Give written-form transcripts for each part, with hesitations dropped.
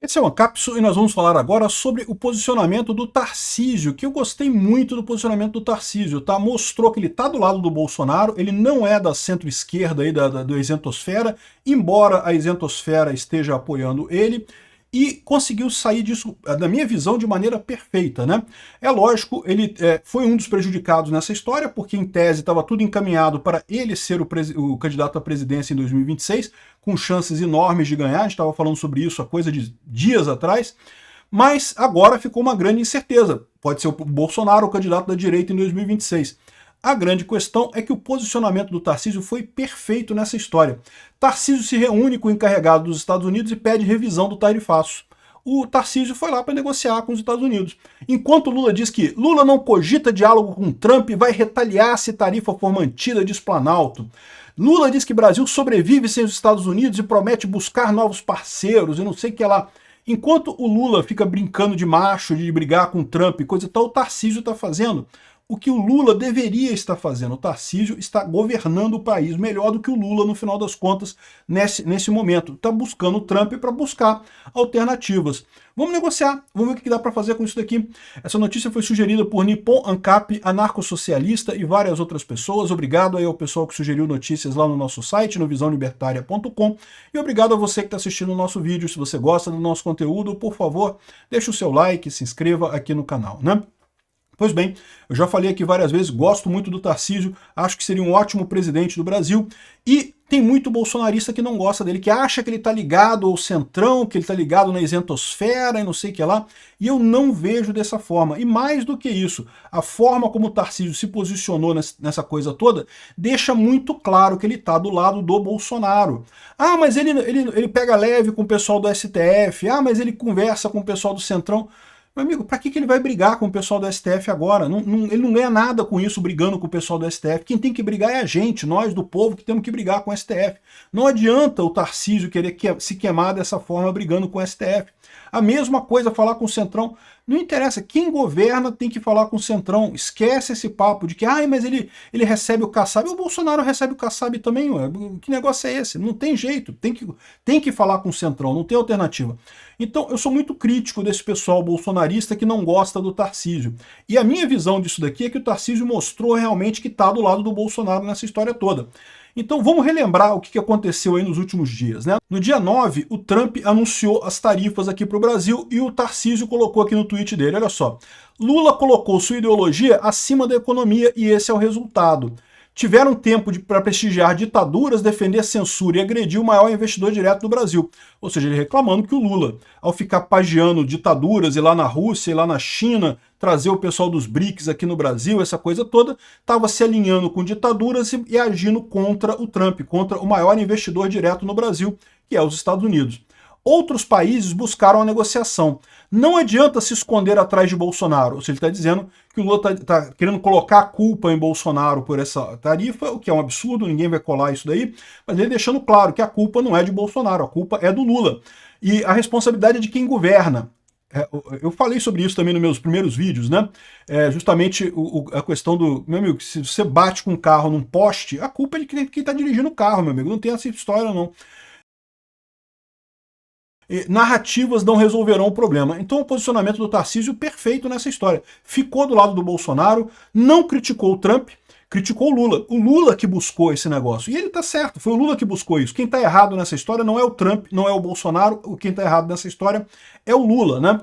Esse é o Ancapsu e nós vamos falar agora sobre o posicionamento do Tarcísio, que eu gostei muito do posicionamento do Tarcísio, tá? Mostrou que ele está do lado do Bolsonaro, ele não é da centro-esquerda aí do Isentosfera, embora a Isentosfera esteja apoiando ele, e conseguiu sair disso, na minha visão, de maneira perfeita, né? É lógico, ele foi um dos prejudicados nessa história, porque em tese estava tudo encaminhado para ele ser o candidato à presidência em 2026, com chances enormes de ganhar, a gente estava falando sobre isso há coisa de dias atrás, mas agora ficou uma grande incerteza. Pode ser o Bolsonaro o candidato da direita em 2026. A grande questão é que o posicionamento do Tarcísio foi perfeito nessa história. Tarcísio se reúne com o encarregado dos Estados Unidos e pede revisão do tarifaço. O Tarcísio foi lá para negociar com os Estados Unidos. Enquanto Lula diz que Lula não cogita diálogo com Trump e vai retaliar se tarifa for mantida, diz Planalto. Lula diz que Brasil sobrevive sem os Estados Unidos e promete buscar novos parceiros e não sei o que lá. Enquanto o Lula fica brincando de macho, de brigar com Trump e coisa e tal, o Tarcísio está fazendo o que o Lula deveria estar fazendo. O Tarcísio está governando o país melhor do que o Lula, no final das contas, nesse momento. Está buscando o Trump para buscar alternativas. Vamos negociar, vamos ver o que dá para fazer com isso daqui. Essa notícia foi sugerida por Nippon Ancap, anarcossocialista e várias outras pessoas. Obrigado aí ao pessoal que sugeriu notícias lá no nosso site, no visãolibertaria.com. E obrigado a você que está assistindo o nosso vídeo. Se você gosta do nosso conteúdo, por favor, deixe o seu like, se inscreva aqui no canal, né? Pois bem, eu já falei aqui várias vezes, gosto muito do Tarcísio, acho que seria um ótimo presidente do Brasil, e tem muito bolsonarista que não gosta dele, que acha que ele está ligado ao centrão, que ele está ligado na isentosfera e não sei o que lá, e eu não vejo dessa forma. E mais do que isso, a forma como o Tarcísio se posicionou nessa coisa toda, deixa muito claro que ele está do lado do Bolsonaro. Ah, mas ele pega leve com o pessoal do STF, ah, mas ele conversa com o pessoal do centrão. Meu amigo, para que ele vai brigar com o pessoal do STF agora? Ele não ganha nada com isso brigando com o pessoal do STF. Quem tem que brigar é a gente, nós do povo que temos que brigar com o STF. Não adianta o Tarcísio querer se queimar dessa forma brigando com o STF. A mesma coisa falar com o Centrão. Não interessa, quem governa tem que falar com o Centrão. Esquece esse papo de que, mas ele recebe o Kassab. O Bolsonaro recebe o Kassab também, ué. Que negócio é esse? Não tem jeito, tem que falar com o Centrão, não tem alternativa. Então, eu sou muito crítico desse pessoal bolsonarista que não gosta do Tarcísio. E a minha visão disso daqui é que o Tarcísio mostrou realmente que está do lado do Bolsonaro nessa história toda. Então vamos relembrar o que aconteceu aí nos últimos dias, né? No dia 9, o Trump anunciou as tarifas aqui para o Brasil e o Tarcísio colocou aqui no tweet dele, olha só, Lula colocou sua ideologia acima da economia e esse é o resultado. Tiveram tempo para prestigiar ditaduras, defender censura e agredir o maior investidor direto do Brasil. Ou seja, ele reclamando que o Lula, ao ficar pagiando ditaduras, ir lá na Rússia, ir lá na China, trazer o pessoal dos BRICS aqui no Brasil, essa coisa toda, estava se alinhando com ditaduras e agindo contra o Trump, contra o maior investidor direto no Brasil, que é os Estados Unidos. Outros países buscaram a negociação. Não adianta se esconder atrás de Bolsonaro. Ou seja, ele está dizendo que o Lula está querendo colocar a culpa em Bolsonaro por essa tarifa, o que é um absurdo, ninguém vai colar isso daí, mas ele deixando claro que a culpa não é de Bolsonaro, a culpa é do Lula. E a responsabilidade é de quem governa. Eu falei sobre isso também nos meus primeiros vídeos, né? Justamente a questão do... Meu amigo, se você bate com um carro num poste, a culpa é de quem está dirigindo o carro, meu amigo. Não tem essa história, não. Narrativas não resolverão o problema. Então o posicionamento do Tarcísio perfeito nessa história. Ficou do lado do Bolsonaro, não criticou o Trump, criticou o Lula. O Lula que buscou esse negócio. E ele tá certo, foi o Lula que buscou isso. Quem tá errado nessa história não é o Trump, não é o Bolsonaro, quem tá errado nessa história é o Lula, né?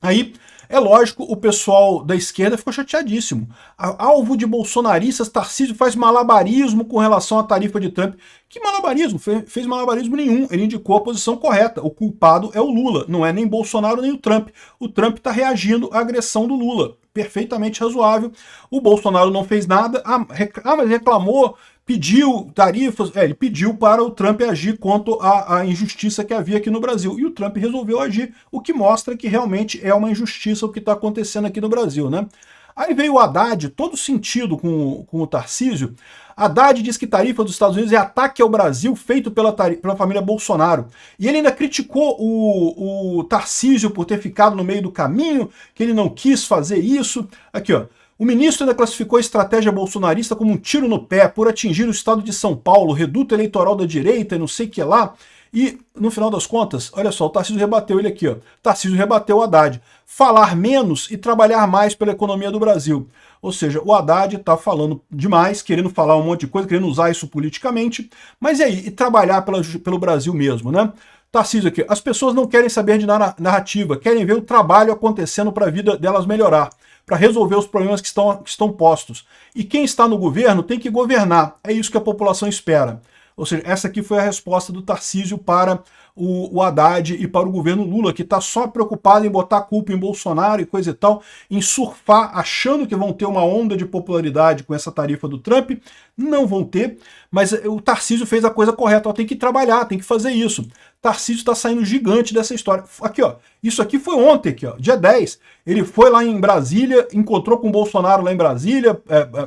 Aí, é lógico, o pessoal da esquerda ficou chateadíssimo. Alvo de bolsonaristas, Tarcísio faz malabarismo com relação à tarifa de Trump. Que malabarismo? Fez malabarismo nenhum. Ele indicou a posição correta. O culpado é o Lula, não é nem Bolsonaro nem o Trump. O Trump está reagindo à agressão do Lula. Perfeitamente razoável. O Bolsonaro não fez nada. Mas reclamou, pediu tarifas. Ele pediu para o Trump agir quanto à injustiça que havia aqui no Brasil. E o Trump resolveu agir, o que mostra que realmente é uma injustiça o que está acontecendo aqui no Brasil, né? Aí veio o Haddad, todo sentido com o Tarcísio. Haddad diz que tarifa dos Estados Unidos é ataque ao Brasil feito pela família Bolsonaro. E ele ainda criticou o Tarcísio por ter ficado no meio do caminho, que ele não quis fazer isso. Aqui, ó. O ministro ainda classificou a estratégia bolsonarista como um tiro no pé por atingir o estado de São Paulo, reduto eleitoral da direita e não sei o que lá. E, no final das contas, olha só, o Tarcísio rebateu ele aqui, ó. Tarcísio rebateu o Haddad. Falar menos e trabalhar mais pela economia do Brasil. Ou seja, o Haddad está falando demais, querendo falar um monte de coisa, querendo usar isso politicamente, mas e aí, e trabalhar pelo Brasil mesmo, né? Tarcísio aqui, as pessoas não querem saber de narrativa, querem ver o trabalho acontecendo para a vida delas melhorar, para resolver os problemas que estão postos. E quem está no governo tem que governar, é isso que a população espera. Ou seja, essa aqui foi a resposta do Tarcísio para o Haddad e para o governo Lula, que está só preocupado em botar a culpa em Bolsonaro e coisa e tal, em surfar, achando que vão ter uma onda de popularidade com essa tarifa do Trump. Não vão ter, mas o Tarcísio fez a coisa correta, tem que trabalhar, tem que fazer isso. Tarcísio está saindo gigante dessa história. Aqui, ó, isso aqui foi ontem, aqui, ó, dia 10. Ele foi lá em Brasília, encontrou com o Bolsonaro lá em Brasília,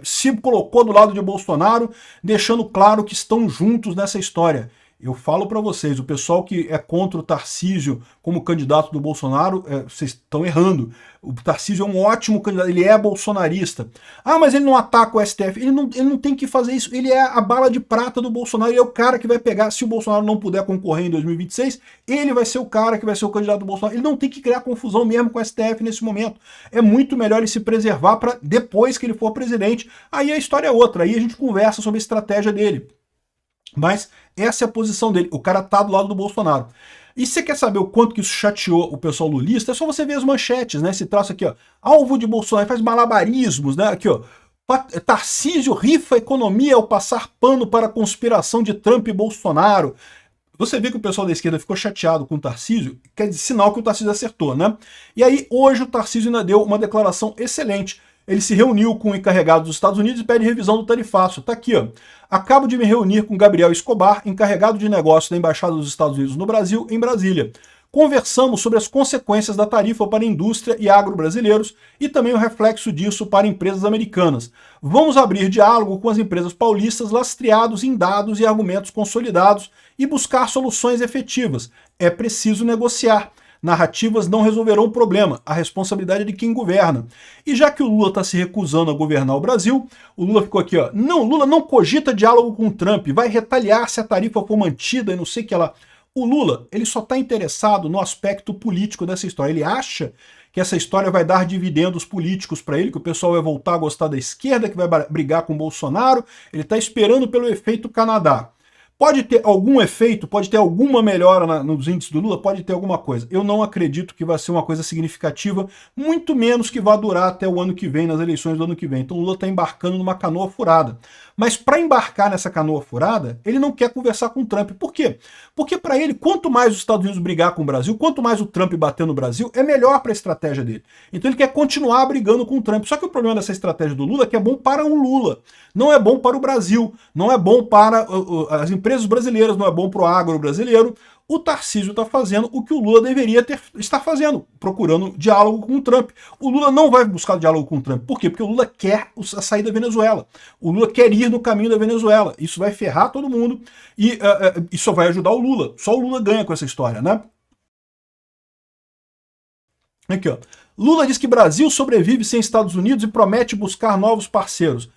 se colocou do lado de Bolsonaro, deixando claro que estão juntos nessa história. Eu falo para vocês, o pessoal que é contra o Tarcísio como candidato do Bolsonaro, vocês estão errando. O Tarcísio é um ótimo candidato, ele é bolsonarista. Ah, mas ele não ataca o STF. Ele não tem que fazer isso. Ele é a bala de prata do Bolsonaro, ele é o cara que vai pegar, se o Bolsonaro não puder concorrer em 2026, ele vai ser o cara que vai ser o candidato do Bolsonaro. Ele não tem que criar confusão mesmo com o STF nesse momento. É muito melhor ele se preservar para depois que ele for presidente. Aí a história é outra, aí a gente conversa sobre a estratégia dele. Mas essa é a posição dele. O cara tá do lado do Bolsonaro. E você quer saber o quanto que isso chateou o pessoal lulista? É só você ver as manchetes, né? Esse traço aqui, ó. Alvo de Bolsonaro, faz malabarismos, né? Aqui, ó. Tarcísio rifa a economia ao passar pano para a conspiração de Trump e Bolsonaro. Você vê que o pessoal da esquerda ficou chateado com o Tarcísio, quer dizer, sinal que o Tarcísio acertou, né? E aí, hoje, o Tarcísio ainda deu uma declaração excelente. Ele se reuniu com o encarregado dos Estados Unidos e pede revisão do tarifaço. Tá aqui, ó. Acabo de me reunir com Gabriel Escobar, encarregado de negócio da Embaixada dos Estados Unidos no Brasil, em Brasília. Conversamos sobre as consequências da tarifa para a indústria e agro brasileiros e também o reflexo disso para empresas americanas. Vamos abrir diálogo com as empresas paulistas lastreados em dados e argumentos consolidados e buscar soluções efetivas. É preciso negociar. Narrativas não resolverão o problema, a responsabilidade é de quem governa. E já que o Lula está se recusando a governar o Brasil, o Lula ficou aqui, ó, não, Lula não cogita diálogo com o Trump, vai retaliar se a tarifa for mantida e não sei o que lá. O Lula, ele só está interessado no aspecto político dessa história. Ele acha que essa história vai dar dividendos políticos para ele, que o pessoal vai voltar a gostar da esquerda, que vai brigar com o Bolsonaro. Ele está esperando pelo efeito Canadá. Pode ter algum efeito, pode ter alguma melhora nos índices do Lula, pode ter alguma coisa. Eu não acredito que vai ser uma coisa significativa, muito menos que vai durar até o ano que vem, nas eleições do ano que vem. Então o Lula está embarcando numa canoa furada. Mas para embarcar nessa canoa furada, ele não quer conversar com o Trump. Por quê? Porque para ele, quanto mais os Estados Unidos brigar com o Brasil, quanto mais o Trump bater no Brasil, é melhor para a estratégia dele. Então ele quer continuar brigando com o Trump. Só que o problema dessa estratégia do Lula é que é bom para o Lula. Não é bom para o Brasil, não é bom para as empresas brasileiras, não é bom para o agro brasileiro. O Tarcísio está fazendo o que o Lula deveria estar fazendo, procurando diálogo com o Trump. O Lula não vai buscar diálogo com o Trump. Por quê? Porque o Lula quer a saída da Venezuela. O Lula quer ir no caminho da Venezuela. Isso vai ferrar todo mundo e isso vai ajudar o Lula. Só o Lula ganha com essa história, né? Aqui, ó. Lula diz que Brasil sobrevive sem Estados Unidos e promete buscar novos parceiros.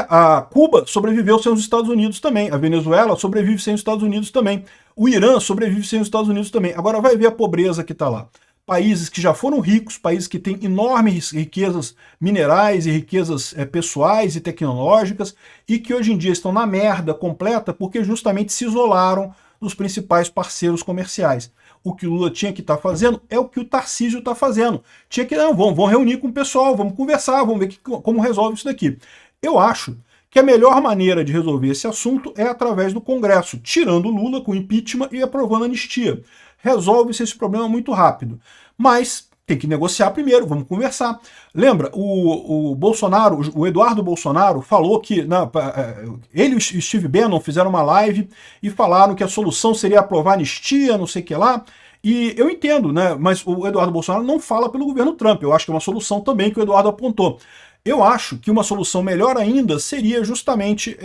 A Cuba sobreviveu sem os Estados Unidos também. A Venezuela sobrevive sem os Estados Unidos também. O Irã sobrevive sem os Estados Unidos também. Agora vai ver a pobreza que está lá. Países que já foram ricos, países que têm enormes riquezas minerais e riquezas pessoais e tecnológicas e que hoje em dia estão na merda completa porque justamente se isolaram dos principais parceiros comerciais. O que o Lula tinha que estar fazendo é o que o Tarcísio está fazendo. Tinha que, não, vamos reunir com o pessoal, vamos conversar, vamos ver como resolve isso daqui. Eu acho que a melhor maneira de resolver esse assunto é através do Congresso, tirando o Lula com impeachment e aprovando a anistia. Resolve-se esse problema muito rápido. Mas tem que negociar primeiro, vamos conversar. Lembra, o Bolsonaro, o Eduardo Bolsonaro falou que ele e o Steve Bannon fizeram uma live e falaram que a solução seria aprovar a anistia, não sei o que lá. E eu entendo, né? Mas o Eduardo Bolsonaro não fala pelo governo Trump. Eu acho que é uma solução também que o Eduardo apontou. Eu acho que uma solução melhor ainda seria justamente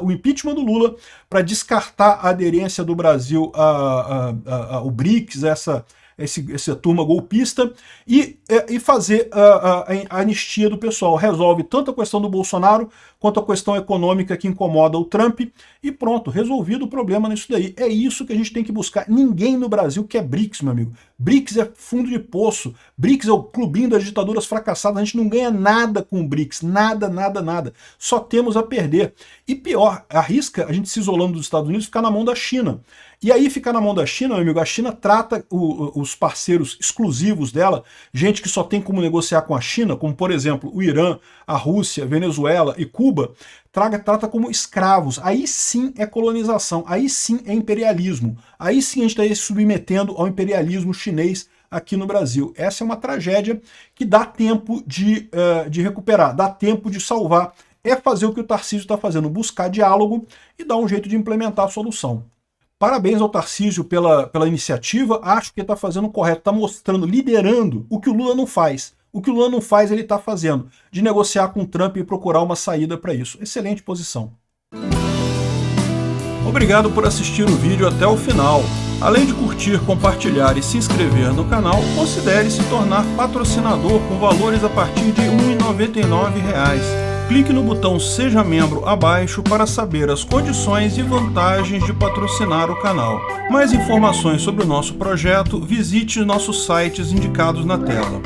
o impeachment do Lula para descartar a aderência do Brasil ao BRICS, essa turma golpista e fazer a anistia do pessoal. Resolve tanto a questão do Bolsonaro quanto a questão econômica que incomoda o Trump e pronto, resolvido o problema nisso daí. É isso que a gente tem que buscar. Ninguém no Brasil quer BRICS, meu amigo. BRICS é fundo de poço. BRICS é o clubinho das ditaduras fracassadas. A gente não ganha nada com o BRICS. Nada, nada, nada. Só temos a perder. E pior, arrisca a gente se isolando dos Estados Unidos ficar na mão da China. E aí ficar na mão da China, meu amigo, a China trata os parceiros exclusivos dela, gente que só tem como negociar com a China, como por exemplo o Irã, a Rússia, Venezuela e Cuba, trata como escravos. Aí sim é colonização, aí sim é imperialismo, aí sim a gente está se submetendo ao imperialismo chinês aqui no Brasil. Essa é uma tragédia que dá tempo de recuperar, dá tempo de salvar. É fazer o que o Tarcísio está fazendo, buscar diálogo e dar um jeito de implementar a solução. Parabéns ao Tarcísio pela iniciativa, acho que ele está fazendo o correto, está mostrando, liderando o que o Lula não faz. O que o Lula não faz, ele está fazendo, de negociar com o Trump e procurar uma saída para isso. Excelente posição. Obrigado por assistir o vídeo até o final. Além de curtir, compartilhar e se inscrever no canal, considere se tornar patrocinador com valores a partir de R$ 1,99. Clique no botão Seja Membro abaixo para saber as condições e vantagens de patrocinar o canal. Mais informações sobre o nosso projeto, visite nossos sites indicados na tela.